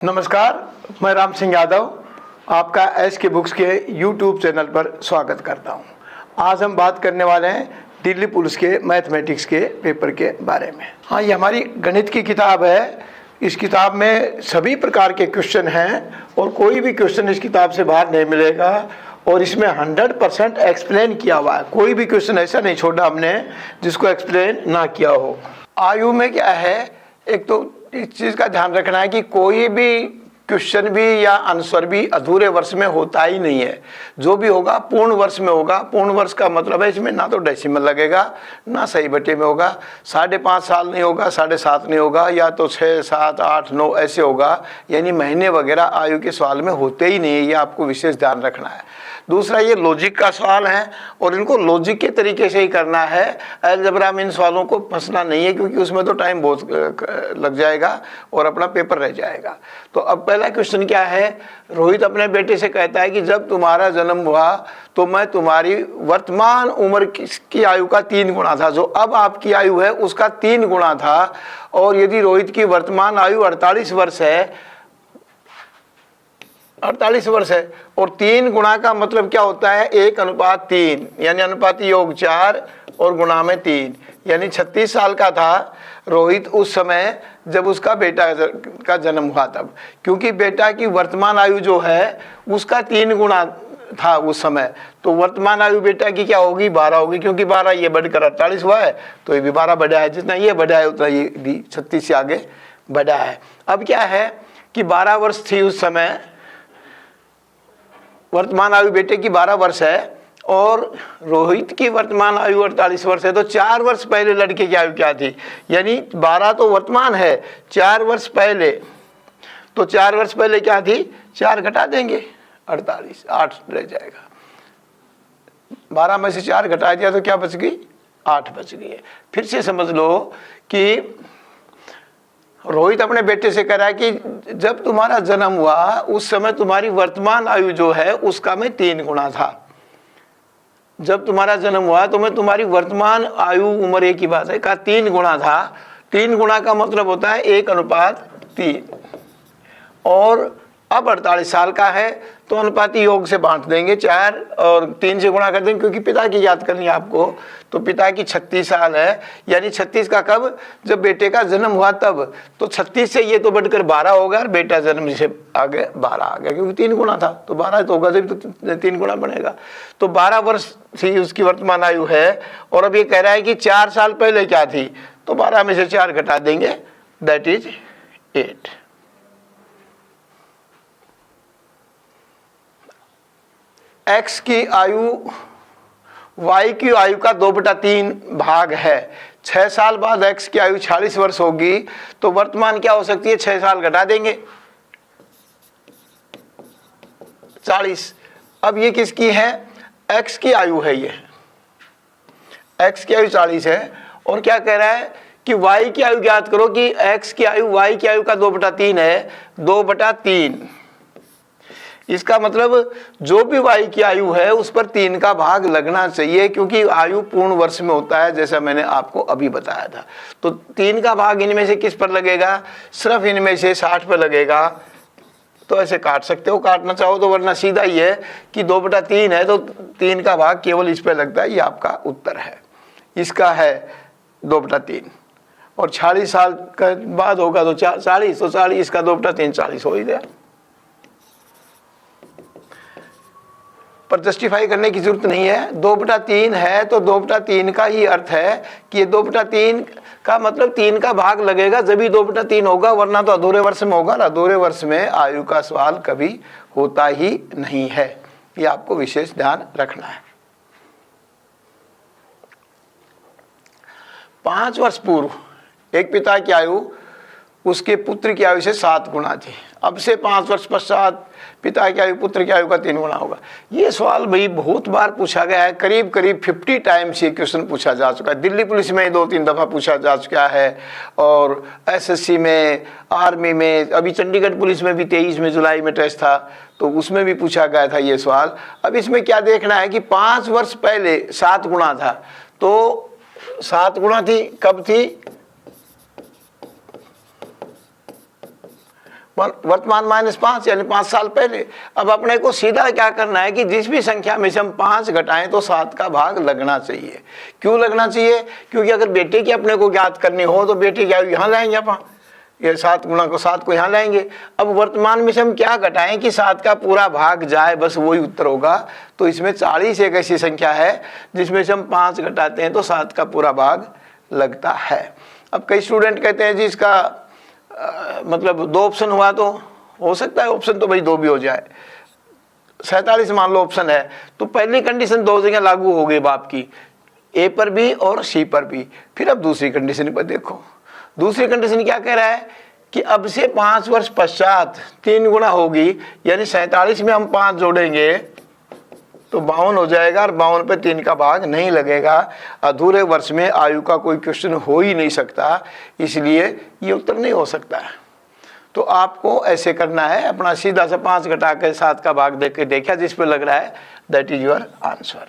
नमस्कार, मैं राम सिंह यादव आपका एस के बुक्स के यूट्यूब चैनल पर स्वागत करता हूं। आज हम बात करने वाले हैं दिल्ली पुलिस के मैथमेटिक्स के पेपर के बारे में। हाँ, ये हमारी गणित की किताब है। इस किताब में सभी प्रकार के क्वेश्चन हैं और कोई भी क्वेश्चन इस किताब से बाहर नहीं मिलेगा और इसमें 100% एक्सप्लेन किया हुआ है। कोई भी क्वेश्चन ऐसा नहीं छोड़ा हमने जिसको एक्सप्लेन ना किया हो। आयु में क्या है, एक तो इस चीज़ का ध्यान रखना है कि कोई भी क्वेश्चन भी या आंसर भी अधूरे वर्ष में होता ही नहीं है। जो भी होगा पूर्ण वर्ष में होगा। पूर्ण वर्ष का मतलब है इसमें ना तो डेसिमल लगेगा ना सही बटे में होगा। 5.5 साल नहीं होगा, 7.5 नहीं होगा, या तो 6, 7, 8, 9 ऐसे होगा। यानी महीने वगैरह आयु के सवाल में होते ही नहीं है। ये आपको विशेष ध्यान रखना है। दूसरा, ये लॉजिक का सवाल है और इनको लॉजिक के तरीके से ही करना है। अलजेब्रा में इन सवालों को फंसना नहीं है क्योंकि उसमें तो टाइम बहुत लग जाएगा और अपना पेपर रह जाएगा। तो अब पहला क्वेश्चन क्या है, रोहित अपने बेटे से कहता है कि जब तुम्हारा जन्म हुआ तो मैं तुम्हारी वर्तमान उम्र की आयु का 3 गुना था। जो अब आपकी आयु है उसका 3 गुना था। और यदि रोहित की वर्तमान आयु 48 वर्ष है, 48 वर्ष है और 3 गुना का मतलब क्या होता है, 1:3, यानी अनुपाती योग 4 और गुणा में 3, यानी 36 साल का था रोहित उस समय जब उसका बेटा का जन्म हुआ तब। क्योंकि बेटा की वर्तमान आयु जो है उसका 3 गुना था उस समय, तो वर्तमान आयु बेटा की क्या होगी, 12 होगी। क्योंकि 12 ये बढ़कर 48 हुआ है तो ये भी 12 बढ़ा है। जितना ये बढ़ा है उतना ये भी 36 से आगे बढ़ा है। अब क्या है कि 12 वर्ष थी उस समय, वर्तमान आयु बेटे की 12 वर्ष है और रोहित की वर्तमान आयु 48 वर्ष है। तो 4 वर्ष पहले लड़के की आयु क्या थी, यानी 12 तो वर्तमान है, 4 वर्ष पहले, तो 4 वर्ष पहले क्या थी, 4 घटा देंगे 48, 8 रह जाएगा। 12 में से 4 घटा दिया तो क्या बच गई, 8 बच गई है। फिर से समझ लो कि रोहित अपने बेटे से कह रहा है कि जब तुम्हारा जन्म हुआ उस समय तुम्हारी वर्तमान आयु जो है उसका मैं 3 गुना था। जब तुम्हारा जन्म हुआ तो मैं तुम्हारी वर्तमान आयु, उम्र एक ही बात है, का 3 गुना था। 3 गुना का मतलब होता है 1:3 और अब 48 साल का है तो अनुपाती योग से बांट देंगे, 4 और 3 से गुणा कर देंगे। क्योंकि पिता की याद करनी है आपको, तो पिता की 36 साल है, यानी 36 का कब, जब बेटे का जन्म हुआ तब। तो 36 से ये तो बढ़कर 12 होगा और बेटा जन्म से आगे 12 आ गया, क्योंकि 3 गुना था तो 12 तो होगा, जब तो 3 गुना बनेगा। तो 12 वर्ष थी उसकी वर्तमान आयु है। और अब ये कह रहा है कि 4 साल पहले क्या थी, तो 12 में से 4 घटा देंगे, दैट इज 8। एक्स की आयु वाई की आयु का 2/3 भाग है। 6 साल बाद एक्स की आयु 46 वर्ष होगी तो वर्तमान क्या हो सकती है, 6 साल घटा देंगे 40। अब ये किसकी है, एक्स की आयु है, ये एक्स की आयु 40 है। और क्या कह रहा है कि वाई की आयु ज्ञात करो कि एक्स की आयु वाई की आयु का 2/3 है, 2/3। इसका मतलब जो भी वाई की आयु है उस पर 3 का भाग लगना चाहिए, क्योंकि आयु पूर्ण वर्ष में होता है जैसा मैंने आपको अभी बताया था। तो 3 का भाग इनमें से किस पर लगेगा, सिर्फ इनमें से 60 पर लगेगा। तो ऐसे काट सकते हो, काटना चाहो तो, वरना सीधा ही है कि 2/3 है तो 3 का भाग केवल इस पर लगता है। ये आपका उत्तर है, इसका है 2/3। और 46 साल के बाद होगा तो 40, तो 40 का 2/3 40 हो ही गया। पर जस्टिफाई करने की जरूरत नहीं है। 2/3 है तो 2/3 का ही अर्थ है कि ये 2/3 का मतलब 3 का भाग लगेगा जब भी 2/3 होगा, वरना तो अधूरे वर्ष में होगा। अधूरे वर्ष में आयु का सवाल कभी होता ही नहीं है, ये आपको विशेष ध्यान रखना है। 5 वर्ष पूर्व एक पिता की आयु उसके पुत्र की आयु से 7 गुना थी। अब से 5 वर्ष पश्चात पिता की आयु पुत्र की आयु का 3 गुना होगा। ये सवाल भाई बहुत बार पूछा गया है, करीब करीब 50 टाइम्स ये क्वेश्चन पूछा जा चुका है। दिल्ली पुलिस में 2-3 दफ़ा पूछा जा चुका है और एसएससी में, आर्मी में, अभी चंडीगढ़ पुलिस में भी 23 में जुलाई में टेस्ट था तो उसमें भी पूछा गया था ये सवाल। अब इसमें क्या देखना है कि 5 वर्ष पहले 7 गुना था, तो 7 गुना थी, कब थी, वर्तमान -5 यानी 5 साल पहले। अब अपने को सीधा क्या करना है कि जिस भी संख्या में से हम 5 घटाएं तो 7 का भाग लगना चाहिए। क्यों लगना चाहिए? क्योंकि अगर बेटे की अपने को ज्ञात करनी हो तो बेटे की आयु यहाँ लाएंगे अपन, ये 7 गुणा को 7 को यहाँ लाएंगे। अब वर्तमान में से हम क्या घटाएं कि 7 का पूरा भाग जाए, बस वही उत्तर होगा। तो इसमें 40 एक ऐसी संख्या है जिसमें से हम 5 घटाते हैं तो 7 का पूरा भाग लगता है। अब कई स्टूडेंट कहते हैं जी इसका मतलब 2 ऑप्शन हुआ तो हो सकता है ऑप्शन तो भाई 2 भी हो जाए। 47 मान लो ऑप्शन है तो पहली कंडीशन 2 जगह लागू हो गई बाप की, ए पर भी और सी पर भी। फिर अब दूसरी कंडीशन पर देखो, दूसरी कंडीशन क्या कह रहा है कि अब से 5 वर्ष पश्चात 3 गुना होगी, यानी 47 में हम 5 जोड़ेंगे तो 52 हो जाएगा और 52 पे 3 का भाग नहीं लगेगा। अधूरे वर्ष में आयु का कोई क्वेश्चन हो ही नहीं सकता, इसलिए ये उत्तर नहीं हो सकता है। तो आपको ऐसे करना है, अपना सीधा से 5 घटा के 7 का भाग देख के देखा जिस पे लग रहा है, दैट इज योर आंसर।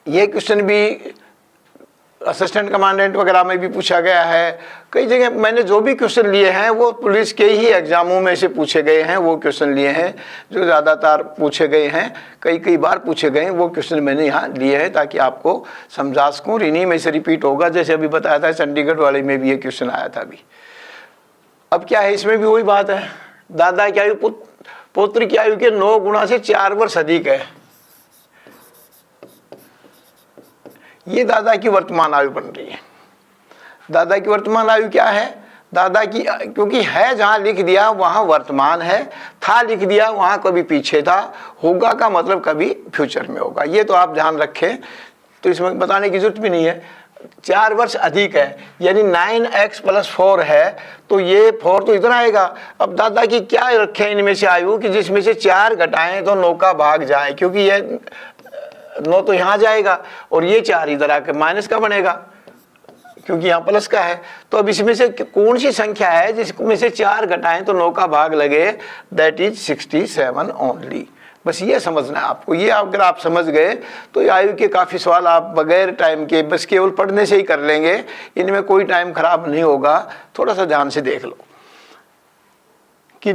ये क्वेश्चन भी असिस्टेंट कमांडेंट वगैरह में भी पूछा गया है। कई जगह मैंने जो भी क्वेश्चन लिए हैं वो पुलिस के ही एग्जामों में से पूछे गए हैं, वो क्वेश्चन लिए हैं जो ज़्यादातर पूछे गए हैं, कई बार पूछे गए हैं, वो क्वेश्चन मैंने यहाँ लिए हैं ताकि आपको समझा सकूँ। इन्हीं में से रिपीट होगा, जैसे अभी बताया था चंडीगढ़ वाले में भी ये क्वेश्चन आया था अभी। अब क्या है, इसमें भी वही बात है, दादा की आयु पुत्र की आयु के 9 गुना से 4 वर्ष अधिक है। ये दादा की वर्तमान आयु बन रही है। दादा की वर्तमान आयु क्या है? दादा की, क्योंकि है जहां लिख दिया वहां वर्तमान है, था लिख दिया वहां कभी पीछे था, होगा का मतलब कभी फ्यूचर में होगा। ये तो आप ध्यान रखें, तो इसमें बताने की जरूरत भी नहीं है। 4 वर्ष अधिक है यानी 9x + 4 है, तो ये 4 तो इतना आएगा। अब दादा की क्या रखे इनमें से आयु कि जिसमें से 4 घटाएं तो 9 का भाग जाए, क्योंकि ये 9 तो यहाँ जाएगा और ये 4 इधर आकर माइनस का बनेगा क्योंकि यहाँ प्लस का है। तो अब इसमें से कौन सी संख्या है जिसमें से 4 घटाएं तो 9 का भाग लगे? That is 67 only. बस ये समझना है आपको। ये अगर आप समझ गए तो आयु के काफ़ी सवाल आप बगैर टाइम के बस केवल पढ़ने से ही कर लेंगे, इनमें कोई टाइम खराब नहीं होगा। थोड़ा सा ध्यान से देख लो कि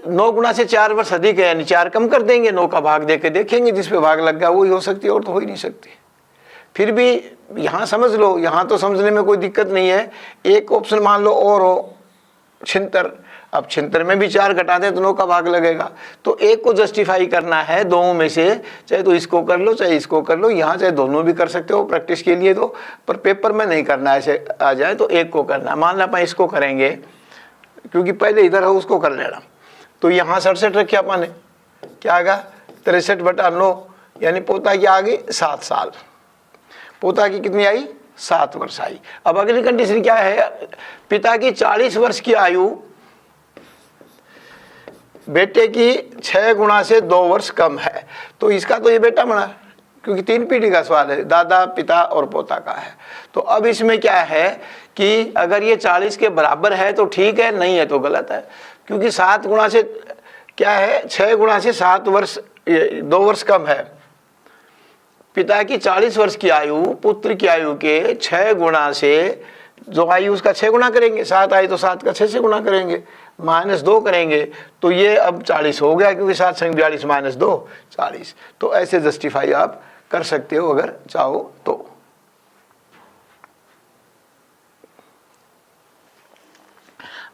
9 गुना से 4 वर्ष अधिक है यानी 4 कम कर देंगे, 9 का भाग देके देखेंगे, जिस पे भाग लग गया वही हो सकती है और तो हो ही नहीं सकती। फिर भी यहाँ समझ लो, यहाँ तो समझने में कोई दिक्कत नहीं है। एक ऑप्शन मान लो और हो 76, अब 76 में भी 4 घटा दें तो 9 का भाग लगेगा। तो एक को जस्टिफाई करना है दोनों में से, चाहे तो इसको कर लो चाहे इसको कर लो, यहाँ चाहे दोनों भी कर सकते हो प्रैक्टिस के लिए, तो पर पेपर में नहीं करना, ऐसे आ जाए तो एक को करना। मान लो अपन इसको करेंगे क्योंकि पहले इधर हो उसको कर लेना। तो यहाँ 67 रखे अपन ने, क्या आएगा? 63/9 यानी पोता की आ गई 7 साल, पोता की कितनी आई? 7 वर्ष आई। अब अगली कंडीशन क्या है? पिता की 40 वर्ष की आयु बेटे की 6 गुना से 2 वर्ष कम है। तो इसका तो ये बेटा बना क्योंकि 3 पीढ़ी का सवाल है, दादा पिता और पोता का है। तो अब इसमें क्या है कि अगर ये 40 के बराबर है तो ठीक है, नहीं है तो गलत है, क्योंकि 7 गुना से क्या है, 6 गुना से 7 वर्ष 2 वर्ष कम है। पिता की 40 वर्ष की आयु पुत्र की आयु के 6 गुना से, जो आयु उसका 6 गुना करेंगे, 7 आई तो 7 का 6 से गुना करेंगे, -2 करेंगे तो ये अब 40 हो गया, क्योंकि 7 संग 42 -2 40। तो ऐसे जस्टिफाई आप कर सकते हो अगर चाहो तो।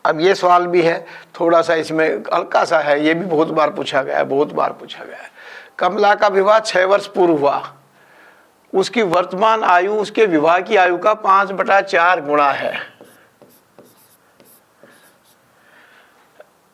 अब ये सवाल भी है, थोड़ा सा इसमें हल्का सा है, ये भी बहुत बार पूछा गया है, बहुत बार पूछा गया है। कमला का विवाह 6 वर्ष पूर्व हुआ, उसकी वर्तमान आयु उसके विवाह की आयु का 5/4 गुना है।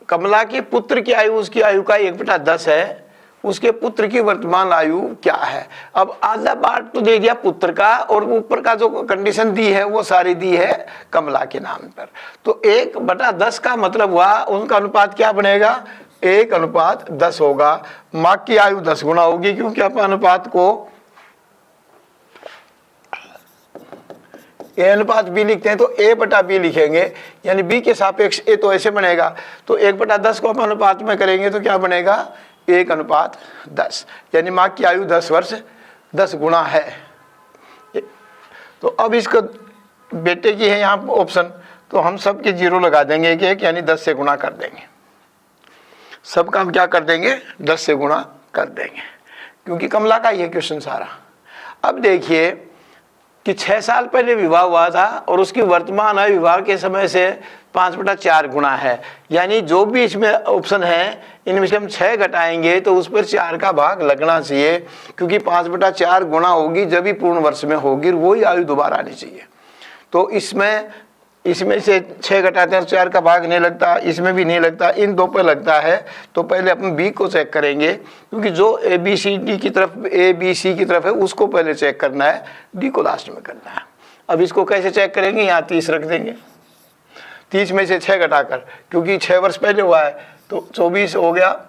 कमला के पुत्र की आयु उसकी आयु का 1/10 है, उसके पुत्र की वर्तमान आयु क्या है? अब आधा पार्ट तो दे दिया पुत्र का और ऊपर का जो कंडीशन दी है वो सारी दी है कमला के नाम पर। तो 1/10 का मतलब हुआ उनका अनुपात क्या बनेगा? 1:10 होगा। माँ की आयु 10 गुना होगी, क्योंकि आप अनुपात को ए अनुपात बी लिखते हैं तो A/B लिखेंगे, यानी B के सापेक्ष A तो ऐसे बनेगा। तो 1/10 को आप अनुपात में करेंगे तो क्या बनेगा? 1:10, यानी माँ की आयु 10 वर्ष 10 गुना है। तो अब इसको बेटे की है यहाँ ऑप्शन, तो हम सब के 0 लगा देंगे एक, यानी 10 से गुणा कर देंगे। सबका हम क्या कर देंगे, 10 से गुणा कर देंगे, क्योंकि कमला का ये क्वेश्चन सारा। अब देखिए कि 6 साल पहले विवाह हुआ था और उसकी वर्तमान आयु विवाह के समय से 5/4 गुना है, यानी जो भी इसमें ऑप्शन है इनमें से हम 6 घटाएंगे तो उस पर 4 का भाग लगना चाहिए, क्योंकि 5/4 गुना होगी जब भी पूर्ण वर्ष में होगी, वही आयु दोबारा आनी चाहिए। तो इसमें से 6 घटाते हैं, 4 का भाग नहीं लगता, इसमें भी नहीं लगता, इन 2 पर लगता है। तो पहले अपन बी को चेक करेंगे, क्योंकि जो ए बी सी की तरफ है उसको पहले चेक करना है, डी को लास्ट में करना है। अब इसको कैसे चेक करेंगे, यहाँ 30 रख देंगे, 30 में से 6 घटाकर, क्योंकि 6 वर्ष पहले हुआ है तो 24 हो गया,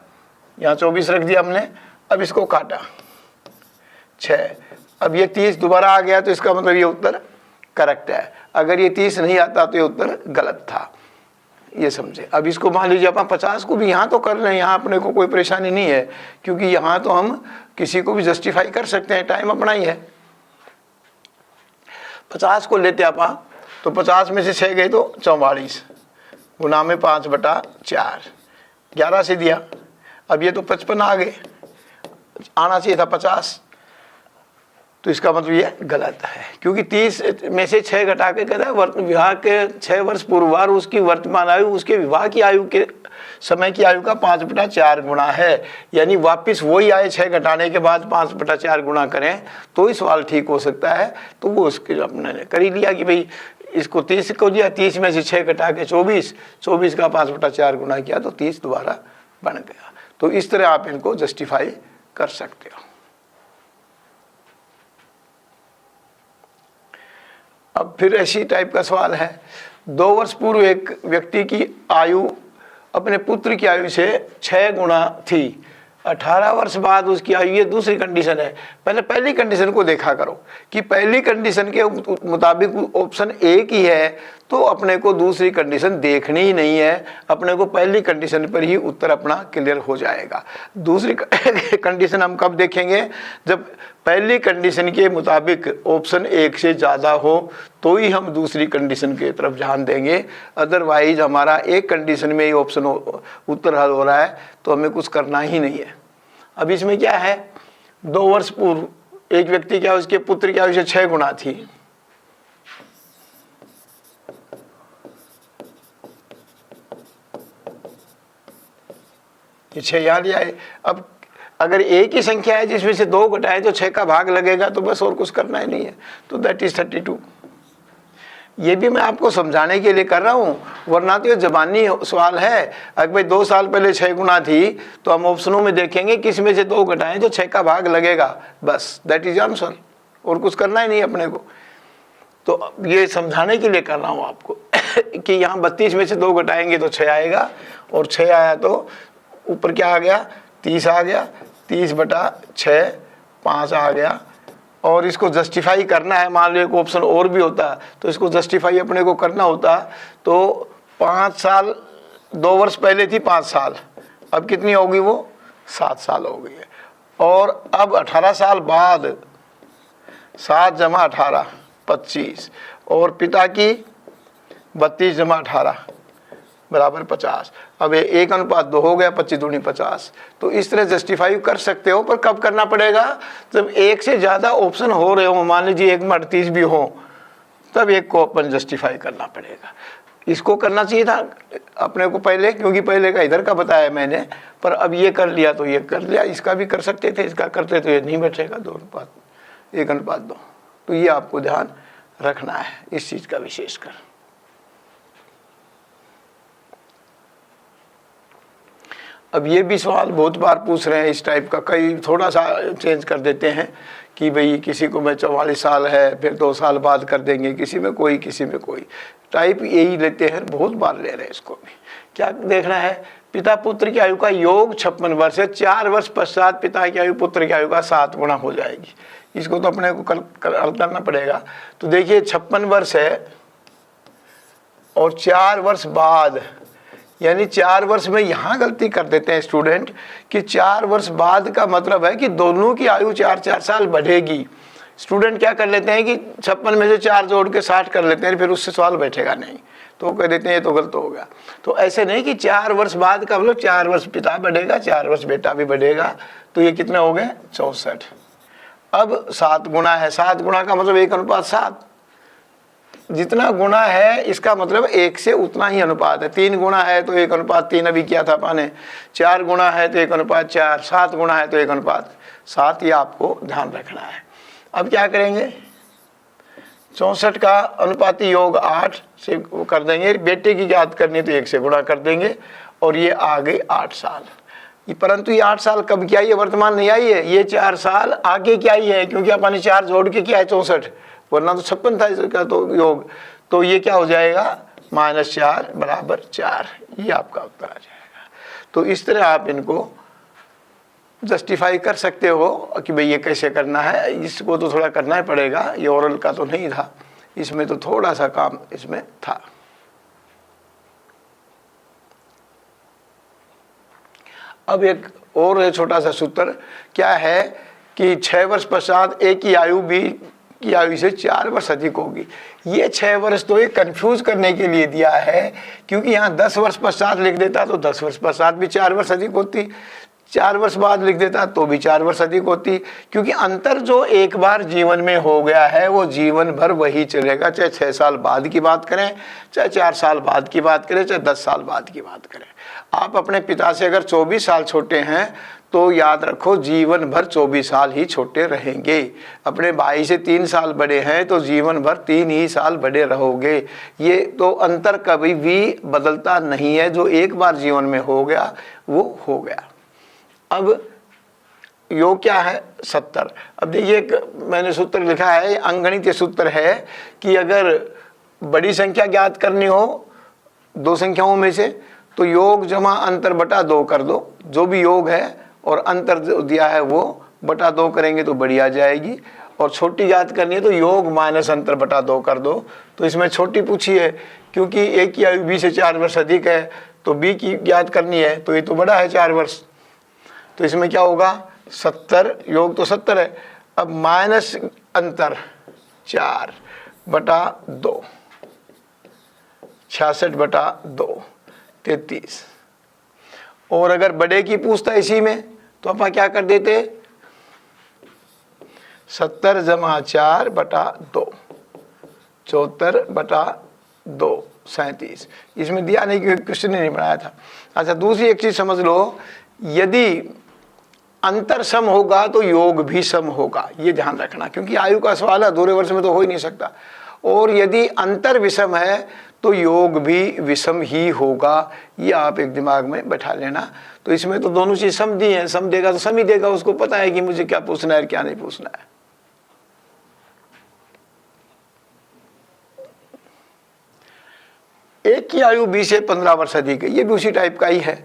यहाँ 24 रख दिया हमने। अब इसको काटा 6, अब ये 30 दोबारा आ गया, तो इसका मतलब ये उत्तर करेक्ट है। अगर ये 30 नहीं आता तो ये उत्तर गलत था, ये समझे। अब इसको मान लीजिए अपन 50 को भी यहाँ तो कर लें, यहाँ अपने को कोई परेशानी नहीं है, क्योंकि यहाँ तो हम किसी को भी जस्टिफाई कर सकते हैं, टाइम अपना ही है। 50 को लेते अपन, तो 50 में से 6 गए तो 44 गुना में 5/4, 11 से दिया। अब ये तो 55 आ गए, आना चाहिए था 50, तो इसका मतलब ये गलत है, क्योंकि 30 में से 6 घटा के कहता है विवाह के 6 वर्ष पूर्वार उसकी वर्तमान आयु उसके विवाह की आयु के समय की आयु का 5/4 गुना है, यानी वापस वही आए 6 घटाने के बाद 5/4 गुना करें तो ही सवाल ठीक हो सकता है। तो वो उसके अपने कर ही लिया कि भाई इसको 30 को दिया, 30 में से 6 घटा के 24 का 5/4 गुना किया तो 30 दोबारा बन गया। तो इस तरह आप इनको जस्टिफाई कर सकते हो। अब फिर ऐसी टाइप का सवाल है, 2 वर्ष पूर्व एक व्यक्ति की आयु अपने पुत्र की आयु से 6 गुना थी, 18 वर्ष बाद उसकी आयु, ये दूसरी कंडीशन है। पहली कंडीशन को देखा करो कि पहली कंडीशन के मुताबिक ऑप्शन एक ही है, तो अपने को दूसरी कंडीशन देखनी ही नहीं है, अपने को पहली कंडीशन पर ही उत्तर अपना क्लियर हो जाएगा। दूसरी कंडीशन हम कब देखेंगे, जब पहली कंडीशन के मुताबिक ऑप्शन एक से ज़्यादा हो तो ही हम दूसरी कंडीशन की तरफ ध्यान देंगे। अदरवाइज हमारा एक कंडीशन में ही ऑप्शन उत्तर हल हो रहा है तो हमें कुछ करना ही नहीं है। अब इसमें क्या है, 2 वर्ष पूर्व एक व्यक्ति क्या उसके पुत्र की आयु से 6 गुना थी, ये 6 यहाँ लिया है। अब अगर एक ही संख्या है जिसमें से 2 घटाए तो 6 का भाग लगेगा, तो बस और कुछ करना ही नहीं है, तो दैट इज 32। ये भी मैं आपको समझाने के लिए कर रहा हूँ, वरना तो ये जबानी सवाल है। अगर भाई 2 साल पहले 6 गुना थी तो हम ऑप्शनों में देखेंगे किस में से 2 घटाएं तो 6 का भाग लगेगा, बस दैट इज आंसर, और कुछ करना ही नहीं अपने को। तो ये समझाने के लिए कर रहा हूँ आपको कि यहाँ 32 में से 2 घटाएंगे तो 6 आएगा, और 6 आया तो ऊपर क्या आ गया, 30 आ गया, 30/6 5 आ गया। और इसको जस्टिफाई करना है, मान लो एक ऑप्शन और भी होता तो इसको जस्टिफाई अपने को करना होता, तो 5 साल 2 वर्ष पहले थी 5 साल, अब कितनी होगी वो 7 साल हो गई है। और अब 18 साल बाद 7 + 18 25, और पिता की 32 + 18 बराबर 50। अब 1:2 हो गया, 25 दूनी 50। तो इस तरह जस्टिफाई कर सकते हो, पर कब करना पड़ेगा, जब एक से ज़्यादा ऑप्शन हो रहे हो, मान लीजिए 1 में 38 भी हो, तब एक को अपन जस्टिफाई करना पड़ेगा। इसको करना चाहिए था अपने को पहले, क्योंकि पहले का इधर का बताया मैंने, पर अब ये कर लिया तो ये कर लिया। इसका भी कर सकते थे, इसका करते तो ये नहीं बचेगा 1:2। तो ये आपको ध्यान रखना है इस चीज़ का विशेषकर। अब ये भी सवाल बहुत बार पूछ रहे हैं इस टाइप का, कई थोड़ा सा चेंज कर देते हैं कि भाई किसी को में 44 साल है, फिर 2 साल बाद कर देंगे, किसी में कोई टाइप यही लेते हैं, बहुत बार ले रहे हैं इसको भी। क्या देखना है, पिता पुत्र की आयु का योग 56 वर्ष है, 4 वर्ष पश्चात पिता की आयु पुत्र की आयु का 7 गुना हो जाएगी। इसको तो अपने को हल करना पड़ेगा। तो देखिए 56 वर्ष है और 4 वर्ष बाद, यानी 4 वर्ष में यहाँ गलती कर देते हैं स्टूडेंट कि 4 वर्ष बाद का मतलब है कि दोनों की आयु 4-4 साल बढ़ेगी, स्टूडेंट क्या कर लेते हैं कि 56 में से 4 जोड़ के 60 कर लेते हैं, फिर उससे सवाल बैठेगा नहीं, तो कह देते हैं ये तो गलत हो गया। तो ऐसे नहीं कि 4 वर्ष बाद का मतलब 4 वर्ष पिता बढ़ेगा, 4 वर्ष बेटा भी बढ़ेगा, तो ये कितने हो गए 64। अब 7 गुना है, 7 गुना का मतलब 1:7, जितना गुना है इसका मतलब 1 से उतना ही अनुपात है। 3 गुना है तो 1:3 अभी किया था पाने, 4 गुना है तो 1:4, 7 गुना है तो 1:7, ये आपको ध्यान रखना है। अब क्या करेंगे, 64 का अनुपाती योग 8 से वो कर देंगे, बेटे की याद करनी तो 1 से गुणा कर देंगे, और ये आ गई 8 साल। परंतु ये 8 साल कब की आई है, वर्तमान नहीं आई है, ये 4 साल आगे की आई है, क्योंकि अपन ने 4 जोड़ के किया है 64, वरना तो 56 था इसका तो योग। तो ये क्या हो जाएगा, -4 = 4, ये आपका उत्तर आ जाएगा। तो इस तरह आप इनको जस्टिफाई कर सकते हो कि भाई ये कैसे करना है। इसको तो थोड़ा करना ही पड़ेगा, ये ओरल का तो नहीं था, इसमें तो थोड़ा सा काम इसमें था। अब एक और छोटा सा सूत्र क्या है कि 6 वर्ष पश्चात एक की आयु भी की आयु से 4 वर्ष अधिक होगी। ये 6 वर्ष तो ये कंफ्यूज करने के लिए दिया है, क्योंकि यहाँ 10 वर्ष पश्चात लिख देता तो 10 वर्ष पश्चात भी 4 वर्ष अधिक होती, 4 वर्ष बाद लिख देता तो भी 4 वर्ष अधिक होती, क्योंकि अंतर जो एक बार जीवन में हो गया है वो जीवन भर वही चलेगा, चाहे 6 साल बाद की बात करें, चाहे 4 साल बाद की बात करें, चाहे 10 साल बाद की बात करें। आप अपने पिता से अगर 24 साल छोटे हैं तो याद रखो जीवन भर 24 साल ही छोटे रहेंगे। अपने भाई से 3 साल बड़े हैं तो जीवन भर 3 ही साल बड़े रहोगे। ये तो अंतर कभी भी बदलता नहीं है, जो एक बार जीवन में हो गया वो हो गया। अब योग क्या है 70। अब देखिए मैंने सूत्र लिखा है, अंकगणितीय सूत्र है कि अगर बड़ी संख्या ज्ञात करनी हो 2 संख्याओं में से तो योग जमा अंतर बटा 2 कर दो, जो भी योग है और अंतर जो दिया है वो बटा 2 करेंगे तो बड़ी आ जाएगी। और छोटी ज्ञात करनी है तो योग माइनस अंतर बटा 2 कर दो। तो इसमें छोटी पूछी है, क्योंकि ए की आयु बी से 4 वर्ष अधिक है, तो बी की ज्ञात करनी है, तो ये तो बड़ा है 4 वर्ष, तो इसमें क्या होगा 70, योग तो 70 है, अब माइनस अंतर 4 बटा 2, 66 बटा 2 33। और अगर बड़े की पूछता इसी में तो अपन क्या कर देते 70 जमा 4 बटा 2 74 बटा 2 37। इसमें दिया नहीं क्योंकि क्वेश्चन ही नहीं बनाया था। अच्छा दूसरी एक चीज समझ लो, यदि अंतर सम होगा तो योग भी सम होगा, ये ध्यान रखना, क्योंकि आयु का सवाल है, अधूरे वर्ष में तो हो ही नहीं सकता। और यदि अंतर विषम है तो योग भी विषम ही होगा, ये आप एक दिमाग में बैठा लेना। तो इसमें तो दोनों चीज सम दी है, सम देगा तो सम ही देगा, उसको पता है कि मुझे क्या पूछना है क्या नहीं पूछना है। एक की आयु 20 से 15 वर्ष अधिक है, ये भी उसी टाइप का ही है।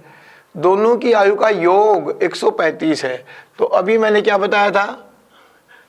दोनों की आयु का योग 135 है। तो अभी मैंने क्या बताया था,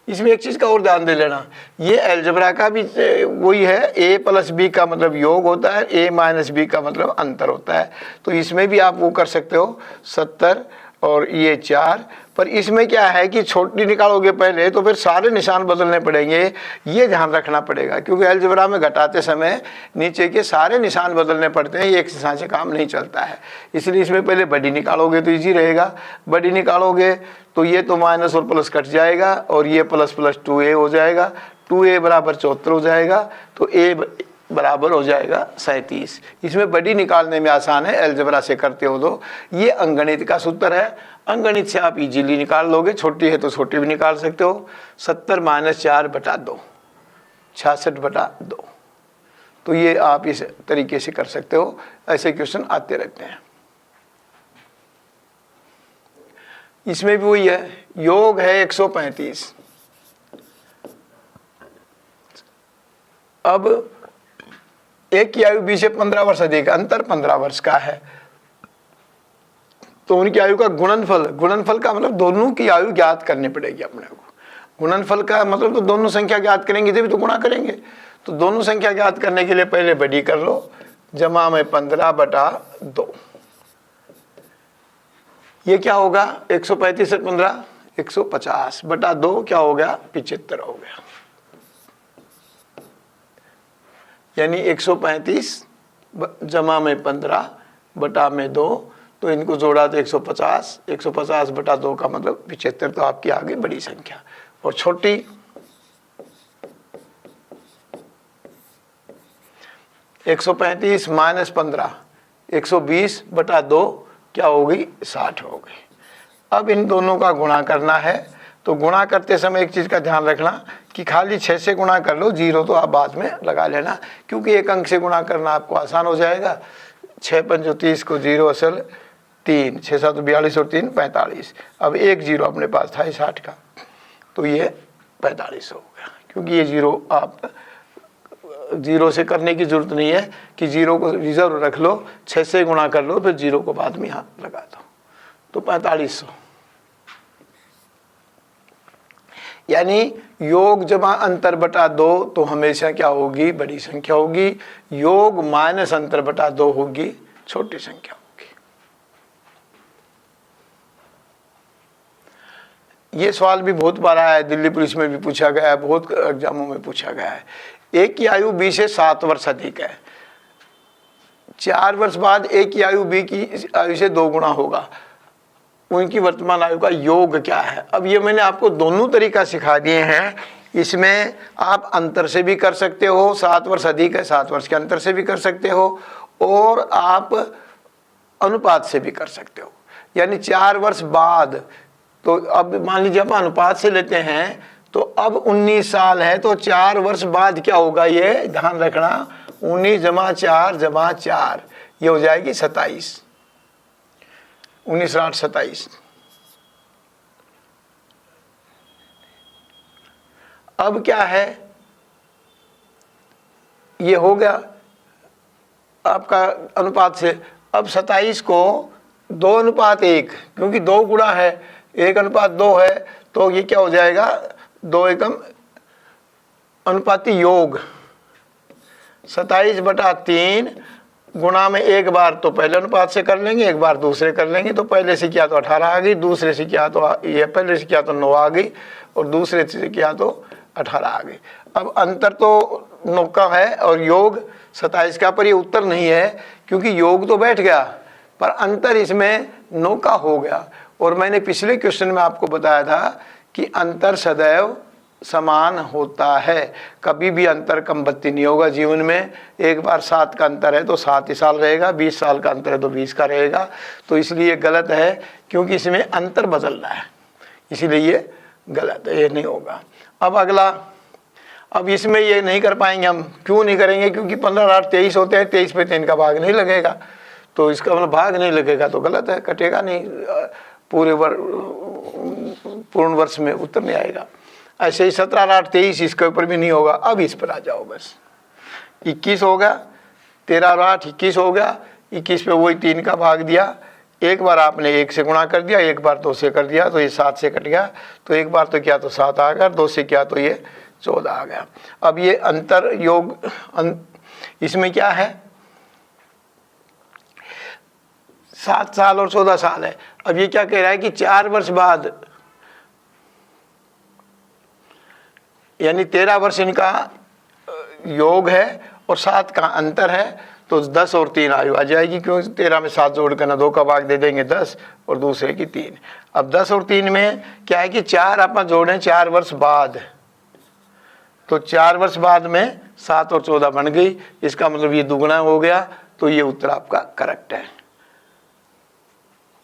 इसमें एक चीज का और ध्यान दे लेना, ये अलजेब्रा का भी वही है, a + b का मतलब योग होता है, a - b का मतलब अंतर होता है। तो इसमें भी आप वो कर सकते हो 70 और ये 4, पर इसमें क्या है कि छोटी निकालोगे पहले तो फिर सारे निशान बदलने पड़ेंगे, ये ध्यान रखना पड़ेगा, क्योंकि अलजेब्रा में घटाते समय नीचे के सारे निशान बदलने पड़ते हैं, एक निशान से काम नहीं चलता है। इसलिए इसमें पहले बड़ी निकालोगे तो इजी रहेगा, बड़ी निकालोगे तो ये तो माइनस और प्लस कट जाएगा और ये प्लस प्लस 2a हो जाएगा, 2a बराबर 74 हो जाएगा, तो a बराबर हो जाएगा 37। इसमें बड़ी निकालने में आसान है, अलजेब्रा से करते हो तो ये अंकगणित का सूत्र है, अंकगणित से आप इजीली निकाल लोगे, छोटी है तो छोटी भी निकाल सकते हो। 70 - 4 बटा 2 66 बटा 2, तो ये आप इस तरीके से कर सकते हो, ऐसे क्वेश्चन आते रहते हैं। इसमें भी वही है, योग है 135। अब एक की आयु 20 से 15 वर्ष अधिक, अंतर 15 वर्ष का है, तो उनकी आयु का गुणनफल, गुणनफल का मतलब दोनों की आयु ज्ञात करनी पड़ेगी अपने को। गुणनफल का मतलब तो दोनों संख्या ज्ञात करेंगे तभी तो गुणा करेंगे। तो दोनों संख्या ज्ञात करने के लिए पहले बड़ी कर लो, जमा में 15 बटा 2, ये क्या होगा 135 से 15, 150 बटा 2 क्या हो गया, 75 हो गया। यानी 135 जमा में 15 बटा में 2, तो इनको जोड़ा तो 150, 150 बटा 2 का मतलब 75। तो आपकी आगे बड़ी संख्या। और छोटी 135 माइनस 15, 120 बटा 2 क्या होगी, 60 हो गई। अब इन दोनों का गुणा करना है। तो गुणा करते समय एक चीज़ का ध्यान रखना कि खाली 6 से गुणा कर लो, 0 तो आप बाद में लगा लेना, क्योंकि एक अंक से गुणा करना आपको आसान हो जाएगा। 6 पंचो 30 को 0 असल 3, 6 7 42 और 3 45। अब एक 0 अपने पास था 60 का, तो ये 45 हो गया। क्योंकि ये 0 आप 0 से करने की जरूरत नहीं है कि 0 को रिजर्व रख लो, 6 से गुणा कर लो, फिर 0 को बाद में यहाँ लगा दो, तो 4500। यानी योग जमा अंतर बटा 2 तो हमेशा क्या होगी, बड़ी संख्या होगी। योग माइनस अंतर बटा 2 होगी, छोटी संख्या होगी। ये सवाल भी बहुत बार आया है, दिल्ली पुलिस में भी पूछा गया है, बहुत एग्जामों में पूछा गया है। एक की आयु बी से 7 वर्ष अधिक है, 4 वर्ष बाद एक की आयु बी की आयु से 2 गुना होगा, उनकी वर्तमान आयु का योग क्या है। अब ये मैंने आपको दोनों तरीका सिखा दिए हैं। इसमें आप अंतर से भी कर सकते हो, 7 वर्ष अधिक है 7 वर्ष के अंतर से भी कर सकते हो, और आप अनुपात से भी कर सकते हो। यानी 4 वर्ष बाद, तो अब मान लीजिए आप अनुपात से लेते हैं, तो अब 19 साल है, तो 4 वर्ष बाद क्या होगा, ये ध्यान रखना, 19 जमा 4 जमा 4, ये हो जाएगी 27, 19 8 27। अब क्या है, ये हो गया आपका अनुपात से। अब 27 को 2 अनुपात 1, क्योंकि 2 गुणा है, 1 अनुपात 2 है, तो ये क्या हो जाएगा, 2 एकम अनुपाती योग 27 बटा 3 गुणा में एक बार तो पहले अनुपात से कर लेंगे, एक बार दूसरे कर लेंगे। तो पहले से किया तो 18 आ गई, दूसरे से किया तो ये पहले से किया तो 9 आ गई, और दूसरे से किया तो 18 आ गई। अब अंतर तो 9 का है और योग 27 का, पर ये उत्तर नहीं है, क्योंकि योग तो बैठ गया पर अंतर इसमें 9 का हो गया। और मैंने पिछले क्वेश्चन में आपको बताया था कि अंतर सदैव समान होता है, कभी भी अंतर कम बत्ती नहीं होगा जीवन में। एक बार 7 का अंतर है तो 7 ही साल रहेगा, 20 साल का अंतर है तो 20 का रहेगा। तो इसलिए गलत है, क्योंकि इसमें अंतर बदल रहा है, इसीलिए ये गलत है, ये नहीं होगा। अब अगला, अब इसमें ये नहीं कर पाएंगे हम। क्यों नहीं करेंगे, क्योंकि 15 8 23 होते हैं, 23 पे 3 का भाग नहीं लगेगा, तो इसका मतलब भाग नहीं लगेगा तो गलत है, कटेगा नहीं, पूर्ण वर्ष में उत्तर नहीं आएगा। ऐसे ही 17 8 23 इसके ऊपर भी नहीं होगा। अब इस पर आ जाओ, बस 21 हो गया, 13 और 8 21 हो गया, 21 पे वही 3 का भाग दिया, एक बार आपने 1 से गुणा कर दिया, एक बार 2 से कर दिया, तो ये 7 से कट गया। तो एक बार तो किया तो 7 आ गया, 2 से किया तो ये 14 आ गया। अब ये अंतर योग इसमें क्या है, 7 साल और 14 साल है। अब ये क्या कह रहा है कि 4 वर्ष बाद, यानी 13 वर्ष इनका योग है और 7 का अंतर है, तो 10 और 3 आयु आ जाएगी, क्यों 13 में 7 जोड़ कर 2 का भाग दे देंगे 10 और दूसरे की 3। अब 10 और 3 में क्या है कि 4 आप जोड़ें 4 वर्ष बाद, तो 4 वर्ष बाद में 7 और 14 बन गई, इसका मतलब ये दुगना हो गया। तो ये उत्तर आपका करेक्ट है।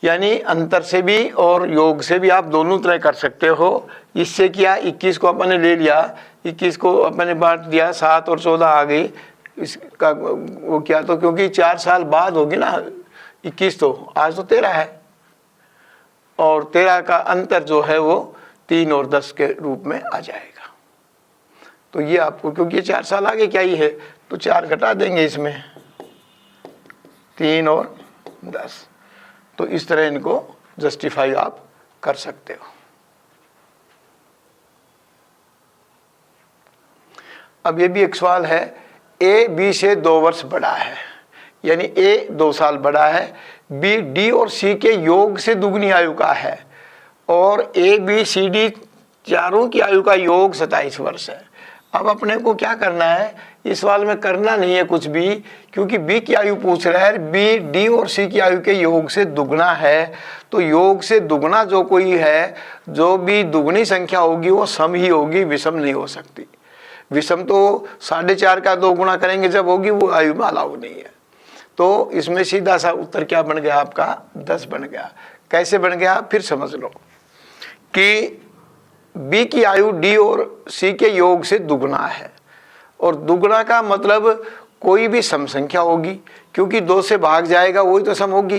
यानी अंतर से भी और योग से भी आप दोनों तरह कर सकते हो। इससे क्या, 21 को अपन ने ले लिया, 21 को अपन ने बांट दिया, 7 और 14 आ गई, इसका वो क्या, तो क्योंकि 4 साल बाद होगी ना 21, तो आज तो 13 है, और 13 का अंतर जो है वो 3 और 10 के रूप में आ जाएगा। तो ये आपको, क्योंकि ये 4 साल आगे क्या ही है, तो 4 घटा देंगे इसमें, 3 और 10। तो इस तरह इनको जस्टिफाई आप कर सकते हो। अब ये भी एक सवाल है, ए बी से 2 वर्ष बड़ा है, यानी ए 2 साल बड़ा है, बी डी और सी के योग से दुगनी आयु का है, और ए बी सी डी चारों की आयु का योग 27 वर्ष है। अब अपने को क्या करना है, इस सवाल में करना नहीं है कुछ भी, क्योंकि बी की आयु पूछ रहा है, बी डी और सी की आयु के योग से दुगना है। तो योग से दुगना जो कोई है, जो भी दुगनी संख्या होगी वो सम ही होगी, विषम नहीं हो सकती। विषम तो 4.5 का 2 गुना करेंगे जब होगी, वो आयु में अलाउ नहीं है। तो इसमें सीधा सा उत्तर क्या बन गया आपका, 10 बन गया। कैसे बन गया फिर समझ लो कि बी की आयु डी और सी के योग से दुगना है, और दुगना का मतलब कोई भी सम संख्या होगी, क्योंकि 2 से भाग जाएगा वही तो सम होगी,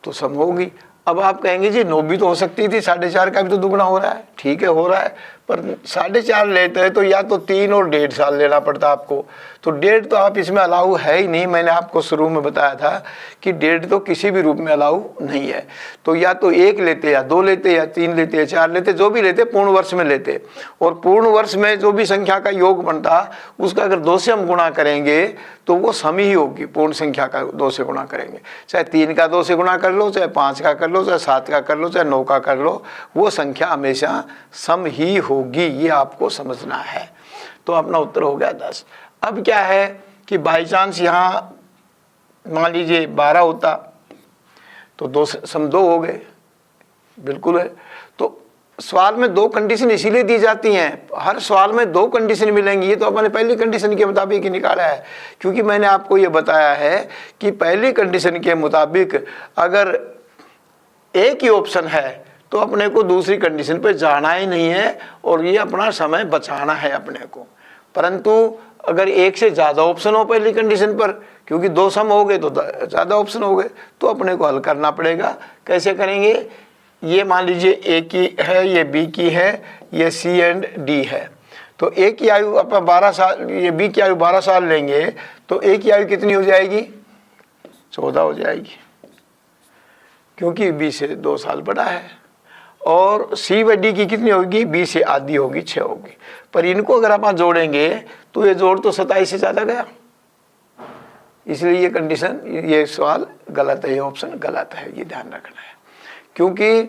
तो सम होगी। अब आप कहेंगे जी 9 भी तो हो सकती थी, 4.5 का भी तो दुगना हो रहा है। ठीक है, हो रहा है, पर 4.5 लेते हैं तो या तो 3 और 1.5 साल लेना पड़ता आपको, तो 1.5 तो आप इसमें अलाउ है ही नहीं। मैंने आपको शुरू में बताया था कि 1.5 तो किसी भी रूप में अलाउ नहीं है। तो या तो 1 लेते, या 2 लेते, या 3 लेते, या 4 लेते, जो भी लेते पूर्ण वर्ष में लेते। और पूर्ण वर्ष में जो भी संख्या का योग बनता उसका अगर 2 से हम गुणा करेंगे तो वो सम ही होगी। पूर्ण संख्या का 2 से गुणा करेंगे, चाहे 3 का 2 से गुणा कर लो, चाहे 5 का कर लो, चाहे 7 का कर लो, चाहे 9 का कर लो, वो संख्या हमेशा सम ही होगी। ये आपको समझना है। तो अपना उत्तर हो गया 10। अब क्या है कि बाई चांस यहाँ मान लीजिए 12 होता तो 2 सम 2 हो गए, बिल्कुल है। तो सवाल में 2 कंडीशन इसीलिए दी जाती हैं, हर सवाल में 2 कंडीशन मिलेंगी। ये तो अपने पहली कंडीशन के मुताबिक ही निकाला है, क्योंकि मैंने आपको ये बताया है कि पहली कंडीशन के मुताबिक अगर एक ही ऑप्शन है तो अपने को दूसरी कंडीशन पे जाना ही नहीं है, और ये अपना समय बचाना है अपने को। परंतु अगर एक से ज़्यादा ऑप्शन हो पहली कंडीशन पर, क्योंकि 2 सम हो गए तो ज़्यादा ऑप्शन हो गए, तो अपने को हल करना पड़ेगा। कैसे करेंगे, ये मान लीजिए ए की है, ये बी की है, ये सी एंड डी है। तो ए की आयु अपन 12 साल, ये बी की आयु 12 साल लेंगे तो ए की आयु कितनी हो जाएगी, 14 हो जाएगी, क्योंकि बी से 2 साल बड़ा है। और सी व डी की कितनी होगी, बी से आधी होगी, 6 होगी। पर इनको अगर आप जोड़ेंगे तो ये जोड़ तो 27 से ज़्यादा गया, इसलिए ये कंडीशन, ये सवाल गलत है, ये ऑप्शन गलत है, ये ध्यान रखना है। क्योंकि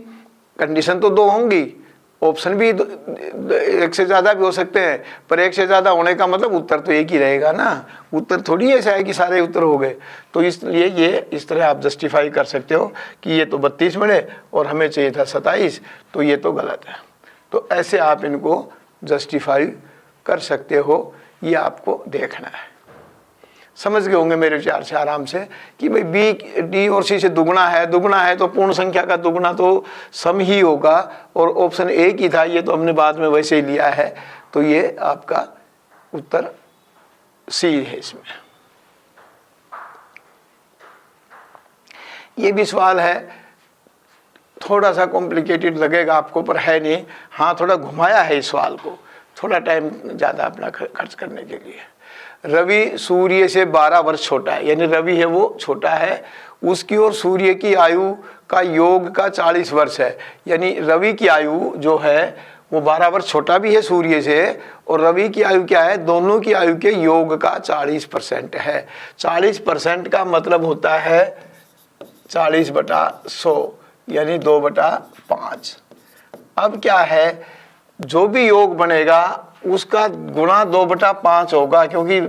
कंडीशन तो 2 होंगी, ऑप्शन भी 1 से ज़्यादा भी हो सकते हैं, पर 1 से ज़्यादा होने का मतलब उत्तर तो एक ही रहेगा ना। उत्तर थोड़ी ऐसा है कि सारे उत्तर हो गए। तो इसलिए ये इस तरह आप जस्टिफाई कर सकते हो कि ये तो 32 बने और हमें चाहिए था 27, तो ये तो गलत है। तो ऐसे आप इनको जस्टिफाई कर सकते हो, ये आपको देखना है। समझ गए होंगे मेरे विचार से आराम से कि भाई बी डी और सी से दुगना है तो पूर्ण संख्या का दुगना तो सम ही होगा, और ऑप्शन ए की था, ये तो हमने बाद में वैसे ही लिया है। तो ये आपका उत्तर सी है। इसमें ये भी सवाल है, थोड़ा सा कॉम्प्लिकेटेड लगेगा आपको, पर है नहीं। हाँ, थोड़ा घुमाया है इस सवाल को, थोड़ा टाइम ज़्यादा अपना खर्च करने के लिए। रवि सूर्य से 12 वर्ष छोटा है, यानी रवि है वो छोटा है, उसकी और सूर्य की आयु का योग का 40 वर्ष है। यानी रवि की आयु जो है वो 12 वर्ष छोटा भी है सूर्य से, और रवि की आयु क्या है, दोनों की आयु के योग का 40% है। 40% का मतलब होता है 40/100, यानी 2/5। अब क्या है, जो भी योग बनेगा उसका गुणा 2/5 होगा, क्योंकि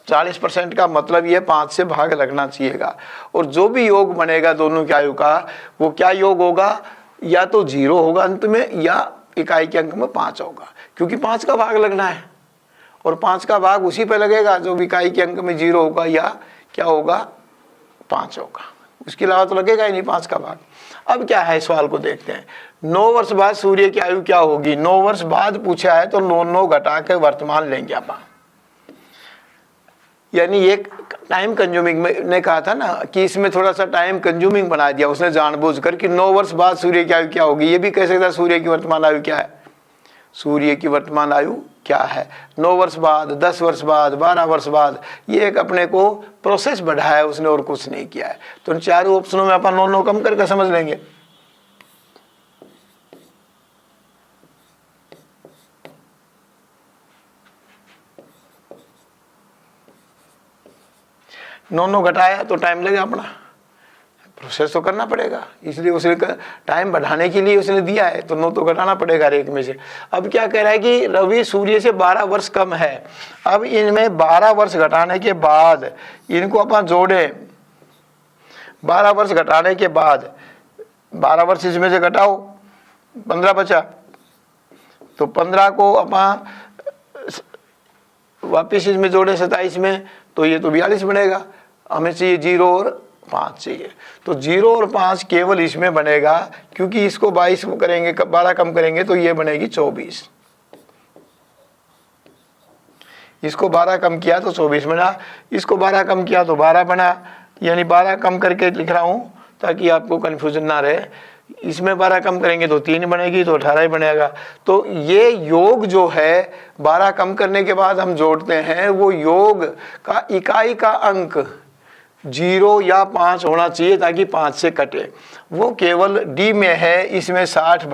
40% का मतलब ये 5 से भाग लगना चाहिएगा। और जो भी योग बनेगा दोनों की आयु का, वो क्या योग होगा, या तो 0 होगा अंत में, या इकाई के अंक में 5 होगा, क्योंकि 5 का भाग लगना है, और 5 का भाग उसी पे लगेगा जो इकाई के अंक में 0 होगा, या क्या होगा, 5 होगा। उसके अलावा तो लगेगा ही नहीं 5 का भाग। अब क्या है, सवाल को देखते हैं। 9 वर्ष बाद सूर्य की आयु क्या होगी। 9 वर्ष बाद पूछा है तो 9 घटा के वर्तमान लेंगे आप। यानी एक टाइम कंज्यूमिंग में ने कहा था ना कि इसमें थोड़ा सा टाइम कंज्यूमिंग बना दिया उसने जानबूझकर कि 9 वर्ष बाद सूर्य की आयु क्या होगी। ये भी कह सकता है सूर्य की वर्तमान आयु क्या है, सूर्य की वर्तमान आयु क्या है। 9 वर्ष बाद, 10 वर्ष बाद, 12 वर्ष बाद, ये एक अपने को प्रोसेस बढ़ाया है उसने और कुछ नहीं किया है। तो इन चारों ऑप्शनों में अपन 9 कम करके समझ लेंगे। नौ घटाया तो टाइम लगेगा अपना, प्रोसेस तो करना पड़ेगा, इसलिए उसने टाइम बढ़ाने के लिए उसने दिया है, तो 9 तो घटाना पड़ेगा हर एक में से। अब क्या कह रहा है कि रवि सूर्य से 12 वर्ष कम है। अब इनमें 12 वर्ष घटाने के बाद इनको अपन जोड़े, 12 वर्ष घटाने के बाद 12 वर्ष इसमें से घटाओ, 15 बचा, तो 15 को अपन वापिस इसमें जोड़े 27 में, तो ये तो 42 बनेगा। हमें चाहिए 0 और 5 चाहिए, तो 0 और 5 केवल इसमें बनेगा, क्योंकि इसको 22 करेंगे, 12 कम करेंगे तो ये बनेगी 24। इसको 12 कम किया तो 24 बना, इसको 12 कम किया तो 12 बना, यानी 12 कम करके लिख रहा हूँ ताकि आपको कन्फ्यूजन ना रहे। इसमें 12 कम करेंगे तो 3 बनेगी, तो 18 ही बनेगा। तो ये योग जो है 12 कम करने के बाद हम जोड़ते हैं, वो योग का इकाई का अंक 0 या 5 होना चाहिए ताकि 5 से कटे। वो केवल डी में है, इसमें 60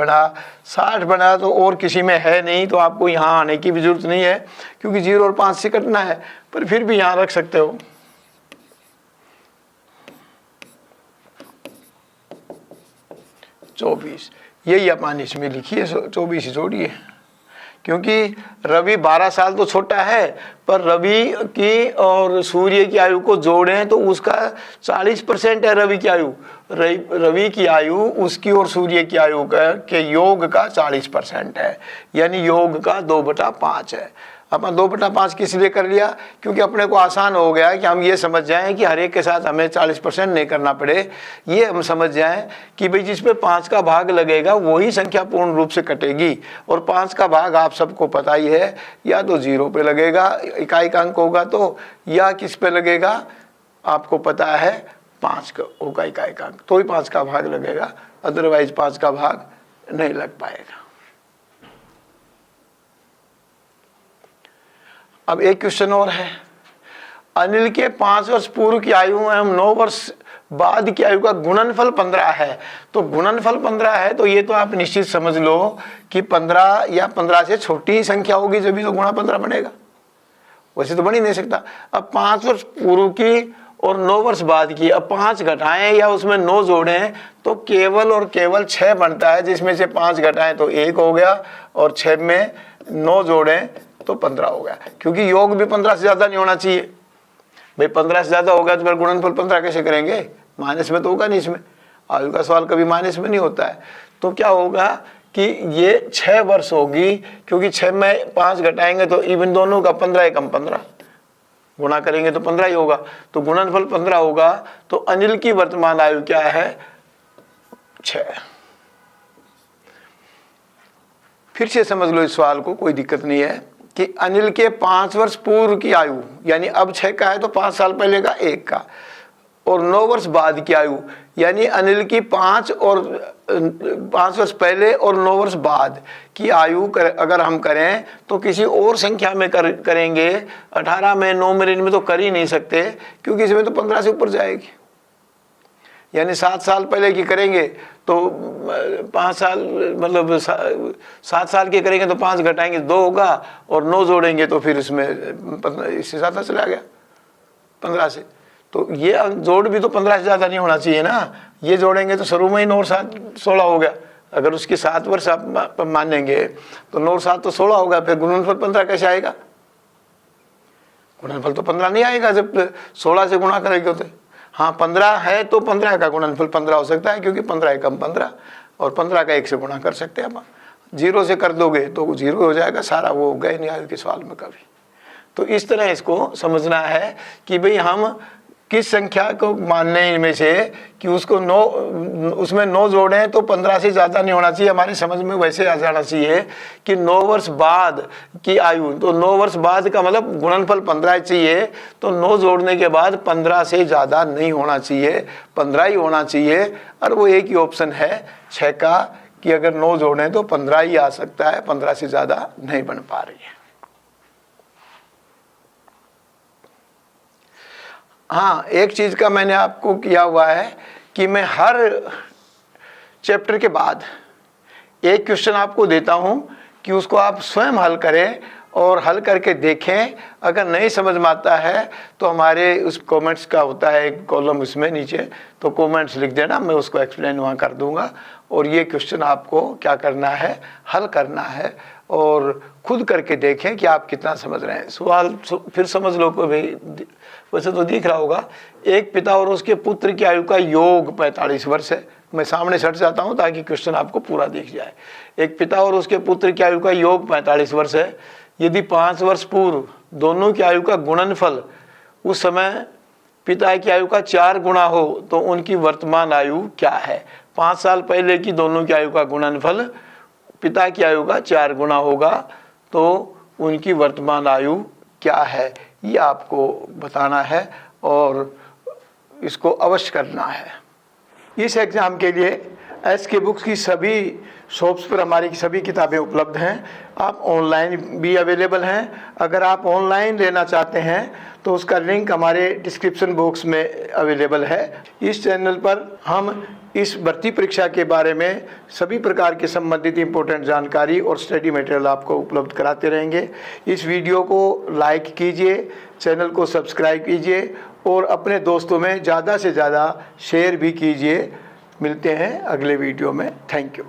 बना तो और किसी में है नहीं, तो आपको यहाँ आने की भी जरूरत नहीं है, क्योंकि 0 और 5 से कटना है। पर फिर भी यहाँ रख सकते हो। चौबीस, यही अपन इसमें लिखिए, 24 जोड़िए, क्योंकि रवि 12 साल तो छोटा है, पर रवि की और सूर्य की आयु को जोड़ें तो उसका 40% है रवि की आयु। रवि की आयु उसकी और सूर्य की आयु के योग का 40% है, यानी योग का 2/5 है। अपन 2/5 किस लिए कर लिया? क्योंकि अपने को आसान हो गया कि हम ये समझ जाएं कि हर एक के साथ हमें 40% नहीं करना पड़े। ये हम समझ जाएं कि भाई जिस पे 5 का भाग लगेगा वही संख्या पूर्ण रूप से कटेगी, और 5 का भाग आप सबको पता ही है, या तो 0 पे लगेगा इकाई का अंक होगा तो, या किस पे लगेगा आपको पता है 5 का होगा इकाई का अंक, तो ही 5 का भाग लगेगा, अदरवाइज 5 का भाग नहीं लग पाएगा। अब एक क्वेश्चन और है, अनिल के 5 वर्ष पूर्व की आयु एवं 9 वर्ष बाद की आयु का गुणनफल 15 है। तो गुणनफल 15 है तो ये तो आप निश्चित समझ लो कि 15 या 15 से छोटी संख्या होगी, जब भी तो गुणा 15 बनेगा, वैसे तो बन ही नहीं सकता। अब 5 वर्ष पूर्व की और 9 वर्ष बाद की, अब 5 घटाएं या उसमें 9 जोड़ें तो केवल और केवल 6 बनता है, जिसमें से 5 घटाएं तो 1 हो गया, और 6 में 9 जोड़ें तो 15 हो गया। क्योंकि योग भी 15 से ज्यादा नहीं होना चाहिए भाई, 15 से ज्यादा होगा तो फिर गुणनफल 15 कैसे करेंगे? माइनस में तो होगा नहीं, इसमें आयु का सवाल कभी माइनस में नहीं होता है। तो क्या होगा कि ये 6 वर्ष होगी, क्योंकि 6 में 5 घटाएंगे तो इवन दोनों का 15 एकम 15, गुणा करेंगे तो 15 ही होगा, तो गुणनफल 15 होगा। तो अनिल की वर्तमान आयु क्या है? 6। फिर से समझ लो इस सवाल को, कोई दिक्कत नहीं है, कि अनिल के 5 वर्ष पूर्व की आयु, यानी अब 6 का है तो 5 साल पहले का 1 का, और 9 वर्ष बाद की आयु, यानी अनिल की 5 वर्ष पहले और 9 वर्ष बाद की आयु अगर हम करें तो किसी और संख्या में करेंगे। 18 में 9 में इनमें तो कर ही नहीं सकते, क्योंकि इसमें तो 15 से ऊपर जाएगी। यानी 7 साल पहले की करेंगे तो 5 साल, मतलब 7 साल के करेंगे तो 5 घटाएंगे 2 होगा, और 9 जोड़ेंगे तो फिर इसमें इससे ज़्यादा चला गया 15 से। तो ये जोड़ भी तो 15 से ज़्यादा नहीं होना चाहिए ना, ये जोड़ेंगे तो शुरू में ही 9 और 7 16 हो गया। अगर उसकी 7 वर्ष आप मानेंगे तो 9 और 7 तो 16 होगा, फिर गुणनफल 15 कैसे आएगा? गुणनफल तो 15 नहीं आएगा जब 16 से गुणा करेंगे तो। हाँ 15 है तो 15 का गुणनफल 15 हो सकता है, क्योंकि 15 एकम 15, और 15 का 1 से गुणा कर सकते हैं आप। 0 से कर दोगे तो 0 हो जाएगा सारा, वो गए नहीं आयु के सवाल में कभी। तो इस तरह इसको समझना है कि भाई हम किस संख्या को मानने में से कि उसको 9, उसमें 9 जोड़ें तो 15 से ज़्यादा नहीं होना चाहिए। हमारी समझ में वैसे आ जाना चाहिए कि 9 वर्ष बाद की आयु, तो 9 वर्ष बाद का मतलब गुणनफल 15 चाहिए, तो 9 जोड़ने के बाद 15 से ज़्यादा नहीं होना चाहिए, 15 ही होना चाहिए। और वो एक ही ऑप्शन है 6 का कि अगर 9 जोड़ें तो 15 ही आ सकता है, 15 से ज़्यादा नहीं बन पा रही है। हाँ, एक चीज़ का मैंने आपको किया हुआ है कि मैं हर चैप्टर के बाद एक क्वेश्चन आपको देता हूँ कि उसको आप स्वयं हल करें, और हल करके देखें। अगर नहीं समझ में आता है तो हमारे उस कमेंट्स का होता है एक कॉलम उसमें नीचे, तो कमेंट्स लिख देना, मैं उसको एक्सप्लेन वहाँ कर दूँगा। और ये क्वेश्चन आपको क्या करना है, हल करना है और खुद करके देखें कि आप कितना समझ रहे हैं। सवाल फिर समझ लो को भी, वैसे तो दिख रहा होगा। एक पिता और उसके पुत्र की आयु का योग 45 वर्ष है। मैं सामने सट जाता हूँ ताकि क्वेश्चन आपको पूरा दिख जाए। एक पिता और उसके पुत्र की आयु का योग 45 वर्ष है। यदि 5 वर्ष पूर्व दोनों की आयु का गुणनफल उस समय पिता की आयु का 4 गुना हो तो उनकी वर्तमान आयु क्या है। 5 साल पहले की दोनों की आयु का गुणनफल पिता की आयु का 4 गुना होगा तो उनकी वर्तमान आयु क्या है, ये आपको बताना है और इसको अवश्य करना है। इस एग्ज़ाम के लिए एसके बुक्स की सभी शॉप्स पर हमारी सभी किताबें उपलब्ध हैं। आप ऑनलाइन भी अवेलेबल हैं। अगर आप ऑनलाइन लेना चाहते हैं तो उसका लिंक हमारे डिस्क्रिप्शन बॉक्स में अवेलेबल है। इस चैनल पर हम इस भर्ती परीक्षा के बारे में सभी प्रकार के संबंधित इम्पोर्टेंट जानकारी और स्टडी मटेरियल आपको उपलब्ध कराते रहेंगे। इस वीडियो को लाइक कीजिए, चैनल को सब्सक्राइब कीजिए और अपने दोस्तों में ज़्यादा से ज़्यादा शेयर भी कीजिए। मिलते हैं अगले वीडियो में। Thank you.